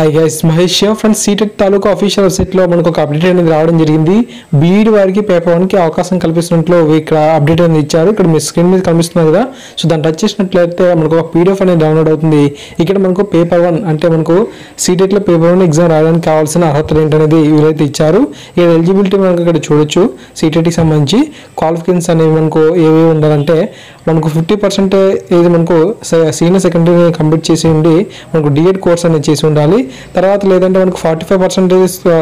Hi guys, Mahesh friends. CTET తాలూకా official వెబ్సైట్లో మనకు ఒక అప్డేట్ అనేది రావడం జరిగింది. బీఈడి వారికి పేపర్ 1కి అవకాశం కల్పిస్తున్నట్లు ఇక్కడ అప్డేట్ అనేది ఇచ్చారు. ఇక్కడ మీ స్క్రీన్ మీద కనిపిస్తుంది కదా, సో దాన్ని టచ్ చేసినట్లయితే మనకు ఒక పీడిఎఫ్ అనేది డౌన్లోడ్ అవుతుంది. ఇక్కడ మనకు పేపర్ 1 అంటే మనకు సీటెట్లో పేపర్ 1 ఎగ్జామ్ రాయడానికి కావాల్సిన అర్హతలు ఏంటనేది వీలైతే ఇచ్చారు. ఇక్కడ ఎలిజిబిలిటీ మనకు ఇక్కడ చూడొచ్చు. సీటెట్కి సంబంధించి క్వాలిఫికేషన్స్ అనేవి మనకు ఏవి ఉండాలంటే మనకు 50% ఏది మనకు సీనియర్ సెకండరీ కంప్లీట్ చేసి ఉండి మనకు డిఎడ్ కోర్స్ అనేది చేసి ఉండాలి. తర్వాత లేదంటే మనకు 45%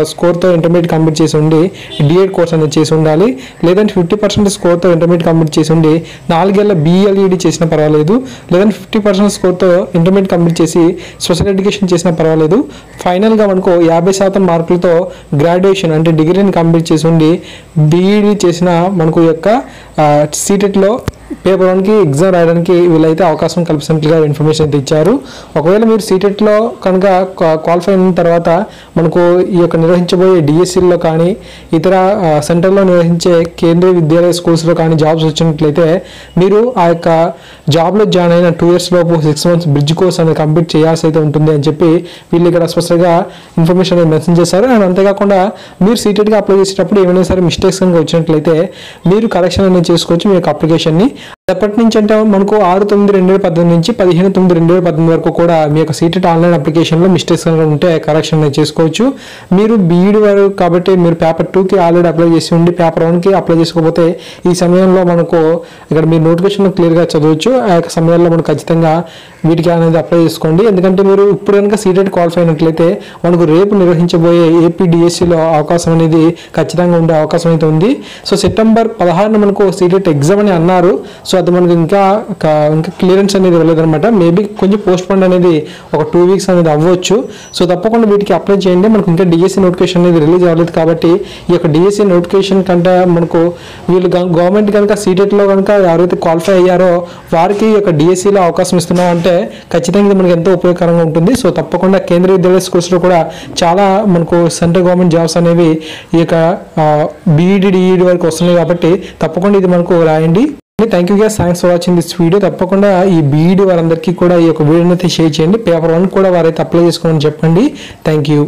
స్కోర్తో ఇంటర్మీడియట్ కంప్లీట్ చేసి ఉండి డిఎడ్ కోర్స్ అనేది చేసి ఉండాలి. లేదంటే 50% స్కోర్తో ఇంటర్మీడియట్ కంప్లీట్ చేసి ఉండి 4 ఏళ్ల బిఎల్ఈడి చేసినా పర్వాలేదు. లేదంటే 50% స్కోర్తో ఇంటర్మీడియట్ కంప్లీట్ చేసి స్పెషల్ ఎడ్యుకేషన్ చేసినా పర్వాలేదు. ఫైనల్గా మనకు 50% మార్కులతో గ్రాడ్యుయేషన్ అంటే డిగ్రీని కంప్లీట్ చేసి ఉండి బిఈడి చేసిన మనకు యొక్క సీటెట్లో పేపర్ 1కి ఎగ్జామ్ రాయడానికి వీళ్ళైతే అవకాశం కల్పిస్తున్నట్లుగా ఇన్ఫర్మేషన్ అయితే ఇచ్చారు. ఒకవేళ మీరు సీటెట్లో కనుక క్వాలిఫై అయిన తర్వాత మనకు ఈ యొక్క నిర్వహించబోయే డిఎస్సీల్లో కానీ ఇతర సెంటర్లో నిర్వహించే కేంద్రీయ విద్యాలయ స్కూల్స్లో కానీ జాబ్స్ వచ్చినట్లయితే మీరు ఆ యొక్క జాబ్లో జాయిన్ అయిన 2 years లోపు 6 months బ్రిడ్జ్ కోర్స్ అనేది కంప్లీట్ చేయాల్సి అయితే ఉంటుంది అని చెప్పి వీళ్ళు ఇక్కడ స్పెషల్గా ఇన్ఫర్మేషన్ అనేది మెన్షన్ చేశారు. అండ్ అంతేకాకుండా మీరు సీటెట్గా అప్లై చేసేటప్పుడు ఏమైనా సరే మిస్టేక్స్ కనుక వచ్చినట్లయితే మీరు కరెక్షన్ అనేది చేసుకోవచ్చు మీ యొక్క అప్లికేషన్ని. ఎప్పటి నుంచి అంటే మనకు 6/9/2018 నుంచి 15/9/2018 వరకు కూడా మీ యొక్క సీటెట్ ఆన్లైన్ అప్లికేషన్లో మిస్టేక్స్ కనుక ఉంటే కరెక్షన్ అనేది చేసుకోవచ్చు. మీరు బీఈడి వారు కాబట్టి మీరు పేపర్ 2కి ఆల్రెడీ అప్లై చేసి ఉండి పేపర్ 1కి అప్లై చేసుకోకపోతే ఈ సమయంలో మనకు ఇక్కడ మీరు నోటిఫికేషన్ క్లియర్గా చదవచ్చు. ఆ యొక్క సమయంలో మనకు ఖచ్చితంగా వీటికి అనేది అప్లై చేసుకోండి. ఎందుకంటే మీరు ఇప్పుడు కనుక సీటెట్ క్వాలిఫై అయినట్లయితే మనకు రేపు నిర్వహించబోయే ఏపీడిఎస్సీలో అవకాశం అనేది ఖచ్చితంగా ఉండే అవకాశం అయితే ఉంది. సో సెప్టెంబర్ 16 మనకు సీటెట్ ఎగ్జామ్ అని అన్నారు. సో అది మనకు ఇంకా క్లియరెన్స్ అనేది వెళ్ళలేదన్నమాట. మేబీ కొంచెం పోస్ట్ పోన్ అనేది ఒక 2 weeks అనేది అవ్వచ్చు. సో తప్పకుండా వీటికి అప్లై చేయండి. మనకు ఇంకా డిఎస్సీ నోటిఫికేషన్ అనేది రిలీజ్ అవ్వలేదు కాబట్టి ఈ యొక్క డిఎస్సీ నోటిఫికేషన్ కంటే మనకు వీళ్ళు గవర్నమెంట్ కనుక సీటెట్లో కనుక ఎవరైతే క్వాలిఫై అయ్యారో వారికి ఈ యొక్క డిఎస్సీలో అవకాశం ఇస్తున్నాం అంటే ఖచ్చితంగా ఇది మనకు ఎంతో ఉపయోగకరంగా ఉంటుంది. సో తప్పకుండా కేంద్రీయ విద్యాలయ స్కూల్స్లో కూడా చాలా మనకు సెంట్రల్ గవర్నమెంట్ జాబ్స్ అనేవి ఈ యొక్క బీఈడి డిఈడి వరకు వస్తున్నాయి కాబట్టి తప్పకుండా ఇది మనకు రాయండి. Thank you guys, thanks for watching this video. తప్పకుండా ఈ బీఈడి వారందరికీ కూడా ఈ యొక్క వీడియోని అయితే షేర్ చేయండి. పేపర్ 1 కూడా వారైతే అప్లై చేసుకోమని చెప్పండి. Thank you.